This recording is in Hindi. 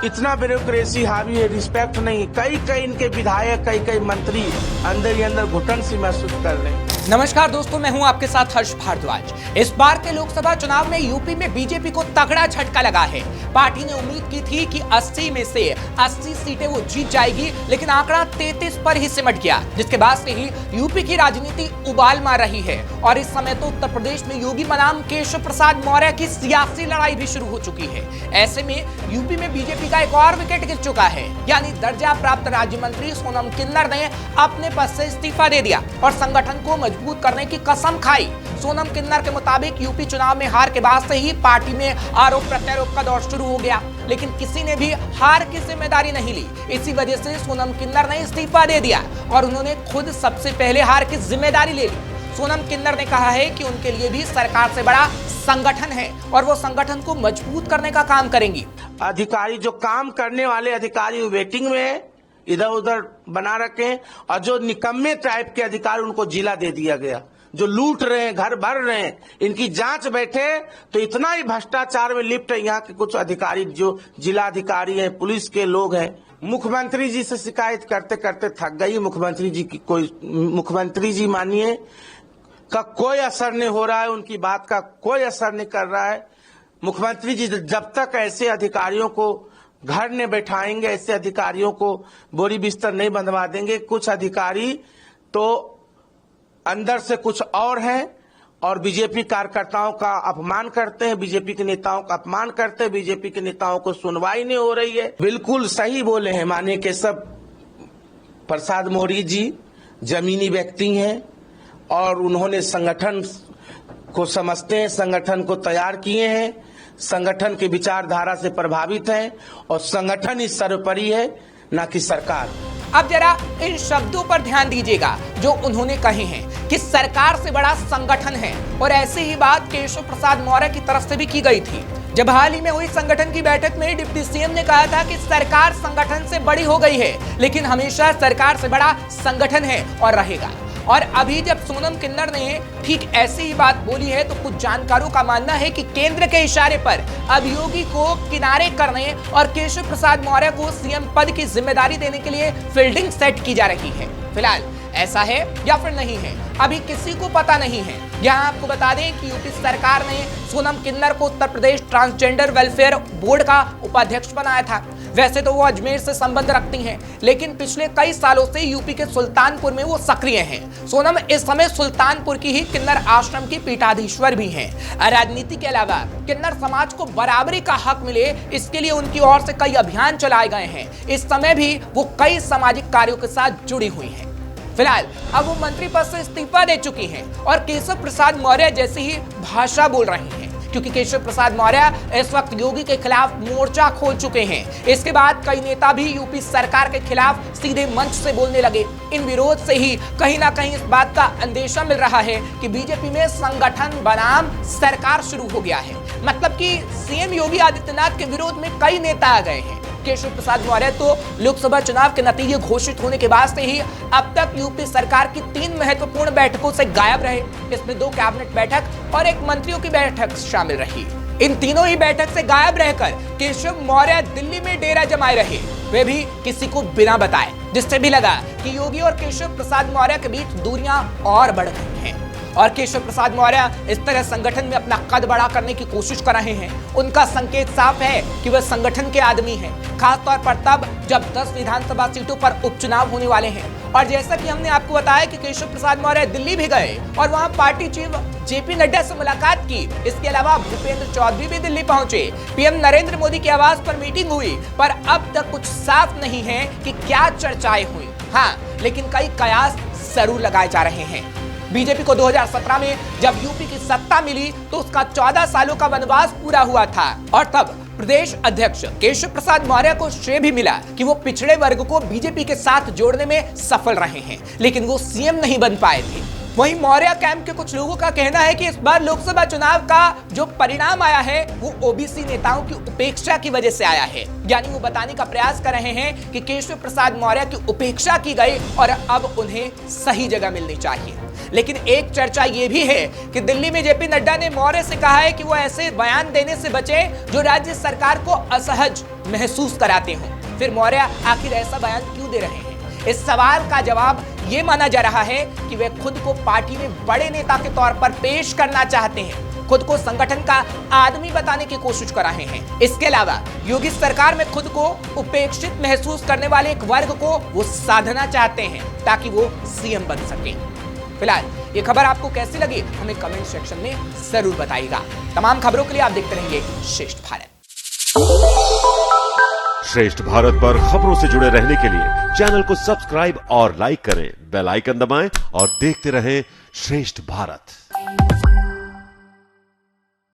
इतना ब्यूरोक्रेसी हावी है, रिस्पेक्ट नहीं। कई कई इनके विधायक, कई कई मंत्री अंदर ही अंदर घुटन सी महसूस कर रहे हैं। नमस्कार दोस्तों, मैं हूं आपके साथ हर्ष भारद्वाज। इस बार के लोकसभा चुनाव में यूपी में बीजेपी को तगड़ा झटका लगा है। पार्टी ने उम्मीद की थी कि 80 में से 80 सीटें वो जीत जाएगी, लेकिन आंकड़ा 33 पर ही सिमट गया, जिसके बाद से ही यूपी की राजनीति उबाल मार रही है। और इस समय तो उत्तर प्रदेश में योगी बनाम केशव प्रसाद मौर्य की सियासी लड़ाई भी शुरू हो चुकी है। ऐसे में यूपी में बीजेपी का एक और विकेट गिर चुका है, यानी दर्जा प्राप्त राज्य मंत्री सोनम किन्नर ने अपने पद से इस्तीफा दे दिया और संगठन को मजबूत करने की कसम खाई। सोनम किन्नर के मुताबिक यूपी चुनाव में हार के बाद से ही पार्टी में आरोप प्रत्यारोप का दौर शुरू हो गया, लेकिन किसी ने भी हार की जिम्मेदारी नहीं ली। इसी वजह से सोनम किन्नर ने इस्तीफा दे दिया और उन्होंने खुद सबसे पहले हार की जिम्मेदारी ले ली। सोनम किन्नर ने कहा है कि उनके लिए भी सरकार से बड़ा संगठन है और वो संगठन को मजबूत करने का काम करेंगी। अधिकारी, जो काम करने वाले अधिकारी वेटिंग में है, इधर उधर बना रखे, और जो निकम्मे टाइप के अधिकारी उनको जिला दे दिया गया, जो लूट रहे हैं, घर भर रहे हैं। इनकी जांच बैठे तो इतना ही भ्रष्टाचार में लिप्त है यहाँ के कुछ अधिकारी, जो जिला अधिकारी हैं, पुलिस के लोग हैं। मुख्यमंत्री जी से शिकायत करते करते थक गई। मुख्यमंत्री जी मानिए का कोई असर नहीं हो रहा है, उनकी बात का कोई असर नहीं कर रहा है। मुख्यमंत्री जी जब तक ऐसे अधिकारियों को घर में बैठाएंगे, ऐसे अधिकारियों को बोरी बिस्तर नहीं बंधवा देंगे। कुछ अधिकारी तो अंदर से कुछ और हैं और बीजेपी कार्यकर्ताओं का अपमान करते हैं, बीजेपी के नेताओं का अपमान करते हैं, बीजेपी के नेताओं को सुनवाई नहीं हो रही है। बिल्कुल सही बोले हैं माननीय केशव प्रसाद मौर्य जी जमीनी व्यक्ति हैं और उन्होंने संगठन को समझते हैं, संगठन को तैयार किए हैं, संगठन की विचारधारा से प्रभावित हैं और संगठन ही सर्वोपरि है, न कि सरकार। अब जरा इन शब्दों पर ध्यान दीजिएगा जो उन्होंने कहे हैं कि सरकार से बड़ा संगठन है, और ऐसी ही बात केशव प्रसाद मौर्य की तरफ से भी की गई थी। जब हाल ही में हुई संगठन की बैठक में डिप्टी सीएम ने कहा था कि सरकार संगठन से बड़ी हो गई है, लेकिन हमेशा सरकार से बड़ा संगठन है और रहेगा। और अभी जब सोनम किन्नर ने ठीक ऐसी ही बात बोली है, तो कुछ जानकारों का मानना है कि केंद्र के इशारे पर अब योगी को किनारे करने और केशव प्रसाद मौर्य को सीएम पद की जिम्मेदारी देने के लिए फील्डिंग सेट की जा रही है। फिलहाल ऐसा है या फिर नहीं है, अभी किसी को पता नहीं है। यहाँ आपको बता दें कि यूपी सरकार ने सोनम किन्नर को Uttar Pradesh transgender welfare board का उपाध्यक्ष बनाया था। वैसे तो वो अजमेर से संबंध रखती हैं, लेकिन पिछले कई सालों से यूपी के सुल्तानपुर में वो सक्रिय हैं। सोनम इस समय सुल्तानपुर की ही किन्नर आश्रम की पीठाधीश्वर भी हैं। राजनीति के अलावा किन्नर समाज को बराबरी का हक मिले, इसके लिए उनकी ओर से कई अभियान चलाए गए हैं। इस समय भी वो कई सामाजिक कार्यों के साथ जुड़ी हुई हैं। फिलहाल अब वो मंत्री पद से इस्तीफा दे चुकी हैं और केशव प्रसाद मौर्य जैसी ही भाषा बोल रही हैं, क्योंकि केशव प्रसाद मौर्य इस वक्त योगी के खिलाफ मोर्चा खोल चुके हैं। इसके बाद कई नेता भी यूपी सरकार के खिलाफ सीधे मंच से बोलने लगे। इन विरोध से ही कहीं ना कहीं इस बात का अंदेशा मिल रहा है कि बीजेपी में संगठन बनाम सरकार शुरू हो गया है। मतलब कि सीएम योगी आदित्यनाथ के विरोध में कई नेता आ गए हैं। केशव प्रसाद मौर्य तो लोकसभा चुनाव के नतीजे घोषित होने के बाद से ही अब तक यूपी सरकार की 3 महत्वपूर्ण बैठकों से गायब रहे। इसमें 2 कैबिनेट बैठक और 1 मंत्रियों की बैठक शामिल रही। इन तीनों ही बैठक से गायब रहकर केशव मौर्य दिल्ली में डेरा जमाए रहे, वे भी किसी को बिना बताए, जिससे भी लगा कि योगी और केशव प्रसाद मौर्य के बीच दूरियां और बढ़ गई हैं। और केशव प्रसाद मौर्य इस तरह संगठन में अपना कद बड़ा करने की कोशिश कर रहे हैं। उनका संकेत साफ है कि वह संगठन के आदमी हैं, खासतौर पर तब जब 10 विधानसभा सीटों पर उपचुनाव होने वाले हैं। और जैसा कि हमने आपको बताया कि केशव प्रसाद मौर्य दिल्ली भी गए और वहां पार्टी चीफ जेपी नड्डा से मुलाकात की। इसके अलावा भूपेंद्र चौधरी भी दिल्ली पहुंचे, पीएम नरेंद्र मोदी के आवास पर मीटिंग हुई, पर अब तक कुछ साफ नहीं है कि क्या चर्चाएं हुई। हाँ, लेकिन कई कयास जरूर लगाए जा रहे हैं। बीजेपी को 2017 में जब यूपी की सत्ता मिली तो उसका 14 सालों का वनवास पूरा हुआ था, और तब प्रदेश अध्यक्ष केशव प्रसाद मौर्य को श्रेय भी मिला कि वो पिछड़े वर्ग को बीजेपी के साथ जोड़ने में सफल रहे हैं, लेकिन वो सीएम नहीं बन पाए थे। वहीं मौर्य कैंप के कुछ लोगों का कहना है कि इस बार लोकसभा चुनाव का जो परिणाम आया है वो ओबीसी नेताओं की उपेक्षा की वजह से आया है। यानी वो बताने का प्रयास कर रहे हैं कि केशव प्रसाद मौर्य की उपेक्षा की गई और अब उन्हें सही जगह मिलनी चाहिए। लेकिन एक चर्चा यह भी है कि दिल्ली में जेपी नड्डा ने मौर्य से कहा है कि वो ऐसे बयान देने से बचे जो राज्य सरकार को असहज महसूस कराते हों। फिर मौर्य आखिर ऐसा बयान क्यों दे रहे हैं? इस सवाल का जवाब यह माना जा रहा है कि वे खुद को पार्टी में बड़े नेता के तौर पर पेश करना चाहते हैं, खुद को संगठन का आदमी बताने की कोशिश कर रहे हैं। इसके अलावा योगी सरकार में खुद को उपेक्षित महसूस करने वाले एक वर्ग को वो साधना चाहते हैं ताकि वो सीएम बन सके। फिलहाल ये खबर आपको कैसी लगी हमें कमेंट सेक्शन में जरूर बताइएगा। तमाम खबरों के लिए आप देखते रहेंगे श्रेष्ठ भारत। श्रेष्ठ भारत पर खबरों से जुड़े रहने के लिए चैनल को सब्सक्राइब और लाइक करें, बेल आइकन दबाएं और देखते रहें श्रेष्ठ भारत।